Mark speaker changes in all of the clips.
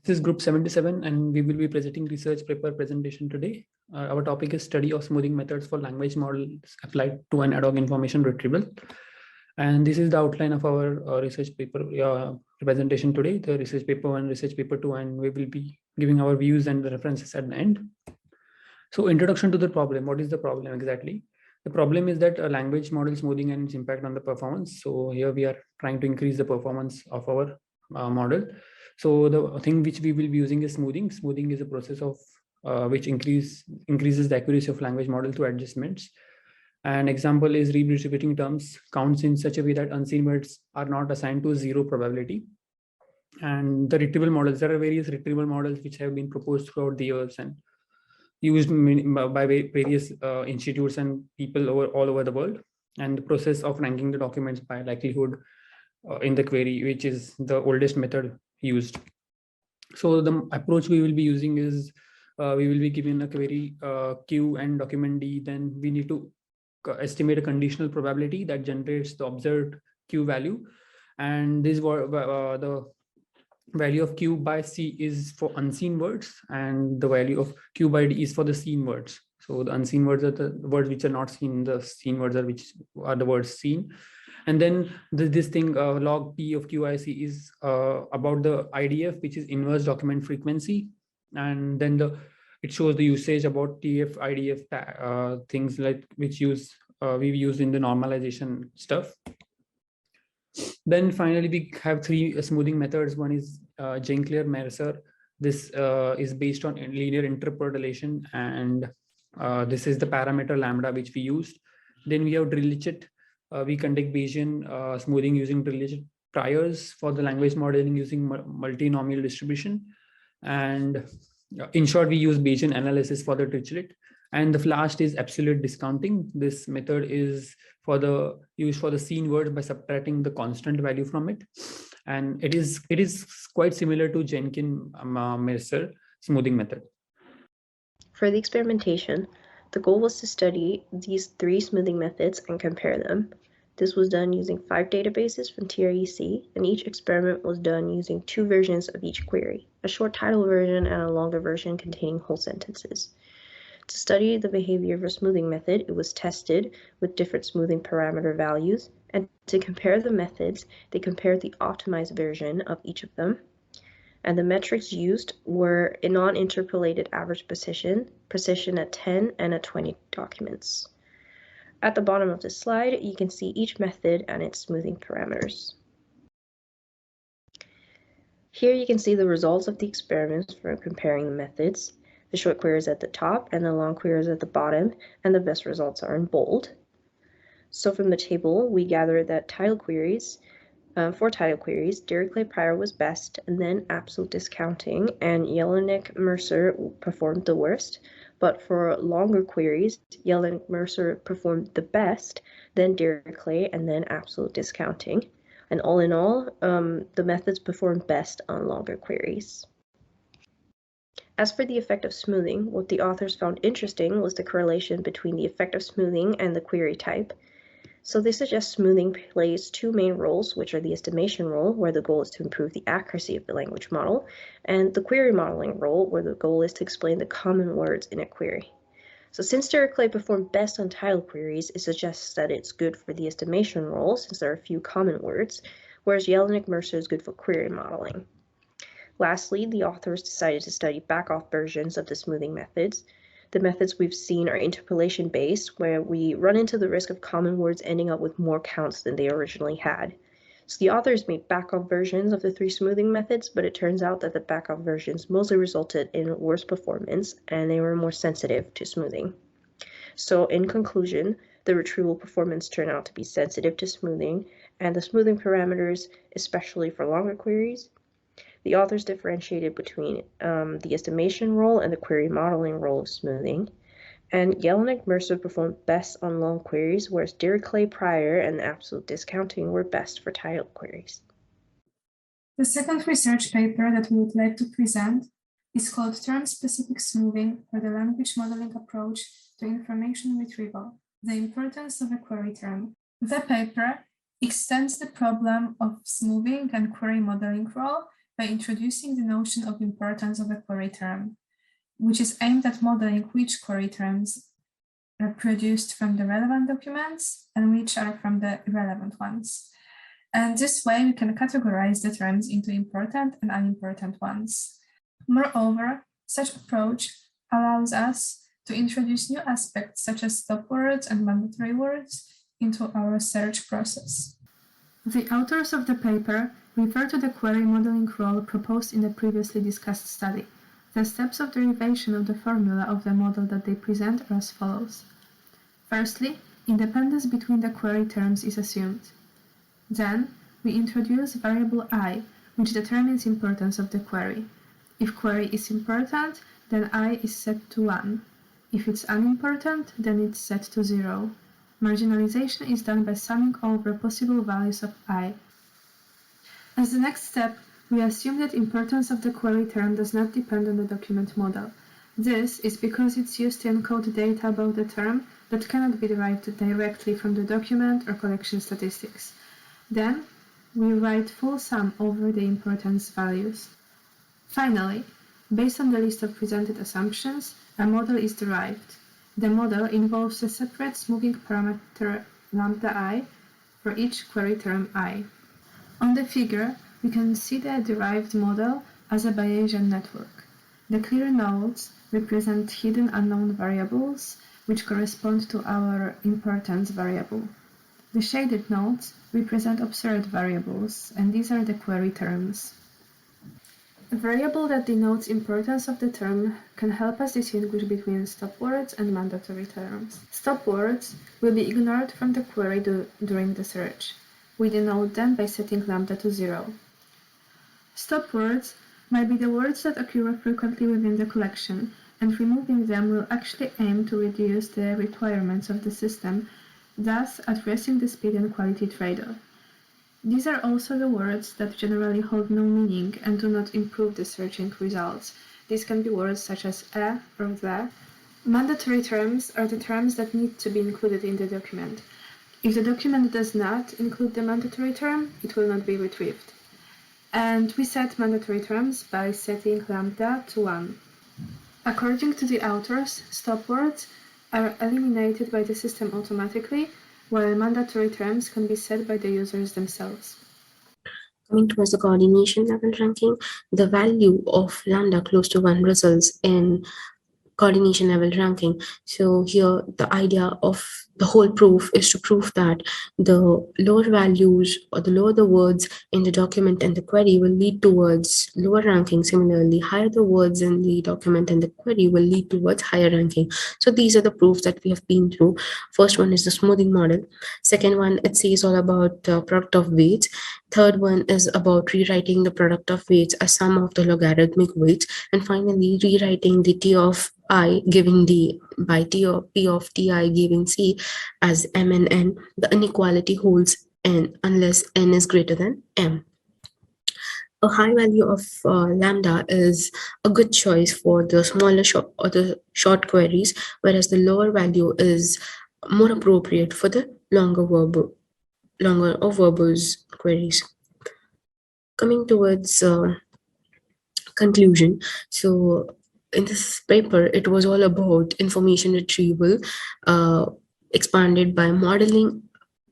Speaker 1: This is group 77 and we will be presenting research paper presentation today. Our topic is study of smoothing methods for language models applied to an ad hoc information retrieval. And this is the outline of our research paper presentation today, the research paper 1, research paper 2, and we will be giving our views and the references at the end. So introduction to the problem. What is the problem exactly? The problem is that a language model smoothing and its impact on the performance. So here we are trying to increase the performance of our model. So the thing which we will be using is smoothing. Smoothing is a process of which increases the accuracy of language model through adjustments. An example is redistributing terms counts in such a way that unseen words are not assigned to 0 probability. And the retrieval models, there are various retrieval models which have been proposed throughout the years and used by various institutes and people all over the world. And the process of ranking the documents by likelihood in the query, which is the oldest method used. So the approach we will be using is we will be given a query Q and document D. Then we need to estimate a conditional probability that generates the observed Q value. And this the value of Q by C is for unseen words, and the value of Q by D is for the seen words. So the unseen words are the words which are not seen, the seen words are which are the words seen. And then this thing log P of QIC is about the IDF, which is inverse document frequency. And then it shows the usage about TF, IDF things like which we've used in the normalization stuff. Then finally, we have 3 smoothing methods. One is Jenkler-Mercer. This is based on linear interpolation, and this is the parameter lambda which we used. Then we have Dirichlet. We conduct Bayesian smoothing using Dirichlet priors for the language modeling using multinomial distribution. And in short, we use Bayesian analysis for the Dirichlet. And the last is absolute discounting. This method is used for the seen word by subtracting the constant value from it. And it is quite similar to Jenkins-Mercer smoothing method.
Speaker 2: For the experimentation, the goal was to study these 3 smoothing methods and compare them. This was done using 5 databases from TREC, and each experiment was done using 2 versions of each query, a short title version and a longer version containing whole sentences. To study the behavior of a smoothing method, it was tested with different smoothing parameter values, and to compare the methods, they compared the optimized version of each of them. And the metrics used were a non-interpolated average precision at 10 and at 20 documents. At the bottom of the slide, you can see each method and its smoothing parameters. Here you can see the results of the experiments for comparing the methods. The short queries at the top and the long queries at the bottom, and the best results are in bold. So from the table, we gather that for title queries, Dirichlet-Prior was best, and then absolute discounting, and Jelinek-Mercer performed the worst. But for longer queries, Jelinek-Mercer performed the best, then Dirichlet, and then absolute discounting. And all in all, the methods performed best on longer queries. As for the effect of smoothing, what the authors found interesting was the correlation between the effect of smoothing and the query type. So they suggest smoothing plays 2 main roles, which are the estimation role, where the goal is to improve the accuracy of the language model, and the query modeling role, where the goal is to explain the common words in a query. So since Dirichlet performed best on title queries, it suggests that it's good for the estimation role, since there are a few common words, whereas Jelinek-Mercer is good for query modeling. Lastly, the authors decided to study back-off versions of the smoothing methods. The methods we've seen are interpolation-based, where we run into the risk of common words ending up with more counts than they originally had. So the authors made back-off versions of the 3 smoothing methods, but it turns out that the back-off versions mostly resulted in worse performance, and they were more sensitive to smoothing. So in conclusion, the retrieval performance turned out to be sensitive to smoothing, and the smoothing parameters, especially for longer queries, the authors differentiated between the estimation role and the query modeling role of smoothing. And Jelinek-Mercer performed best on long queries, whereas Dirichlet-Prior and absolute discounting were best for title queries.
Speaker 3: The second research paper that we would like to present is called Term-Specific Smoothing for the Language Modeling Approach to Information Retrieval, the Importance of a Query Term. The paper extends the problem of smoothing and query modeling role by introducing the notion of importance of a query term, which is aimed at modeling which query terms are produced from the relevant documents and which are from the irrelevant ones. And this way we can categorize the terms into important and unimportant ones. Moreover, such approach allows us to introduce new aspects such as stop words and mandatory words into our search process. The authors of the paper refer to the query modeling role proposed in the previously discussed study. The steps of derivation of the formula of the model that they present are as follows. Firstly, independence between the query terms is assumed. Then, we introduce variable I, which determines importance of the query. If query is important, then I is set to 1. If it's unimportant, then it's set to 0. Marginalization is done by summing over possible values of I. As the next step, we assume that importance of the query term does not depend on the document model. This is because it's used to encode data about the term that cannot be derived directly from the document or collection statistics. Then, we write full sum over the importance values. Finally, based on the list of presented assumptions, a model is derived. The model involves a separate smoothing parameter lambda I for each query term I. On the figure, we can see the derived model as a Bayesian network. The clear nodes represent hidden unknown variables, which correspond to our importance variable. The shaded nodes represent observed variables, and these are the query terms. A variable that denotes importance of the term can help us distinguish between stop words and mandatory terms. Stop words will be ignored from the query during the search. We denote them by setting lambda to 0. Stop words might be the words that occur frequently within the collection, and removing them will actually aim to reduce the requirements of the system, thus addressing the speed and quality trade-off. These are also the words that generally hold no meaning and do not improve the searching results. These can be words such as or the. Mandatory terms are the terms that need to be included in the document. If the document does not include the mandatory term, it will not be retrieved. And we set mandatory terms by setting lambda to 1. According to the authors, stop words are eliminated by the system automatically, while mandatory terms can be set by the users themselves.
Speaker 4: Coming towards the coordination level ranking, the value of lambda close to 1 results in coordination level ranking. So here the idea of the whole proof is to prove that the lower values or the lower the words in the document and the query will lead towards lower ranking. Similarly, higher the words in the document and the query will lead towards higher ranking. So these are the proofs that we have been through. First one is the smoothing model. Second one, it says all about the product of weights. Third one is about rewriting the product of weights as sum of the logarithmic weights. And finally, rewriting the T of I giving D by T of P of Ti giving C as M and N. The inequality holds N unless N is greater than M. A high value of lambda is a good choice for the smaller or the short queries, whereas the lower value is more appropriate for the longer or verbose queries. Coming towards conclusion, so in this paper, it was all about information retrieval, expanded by modeling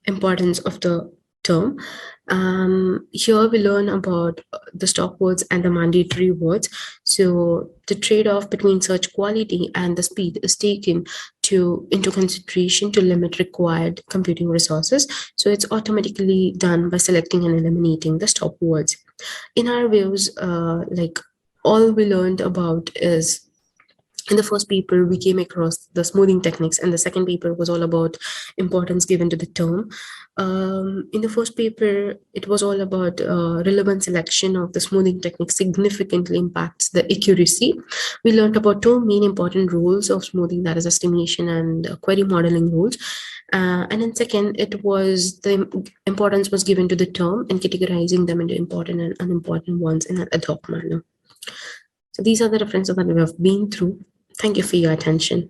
Speaker 4: importance of the term. Here we learn about the stop words and the mandatory words. So the trade-off between search quality and the speed is taken into consideration to limit required computing resources. So it's automatically done by selecting and eliminating the stop words. In our views, all we learned about is, in the first paper, we came across the smoothing techniques, and the second paper was all about importance given to the term. In the first paper, it was all about relevant selection of the smoothing technique significantly impacts the accuracy. We learned about two main important rules of smoothing, that is estimation and query modeling rules. And in second, it was the importance was given to the term and categorizing them into important and unimportant ones in an ad hoc manner. So these are the references that we have been through. Thank you for your attention.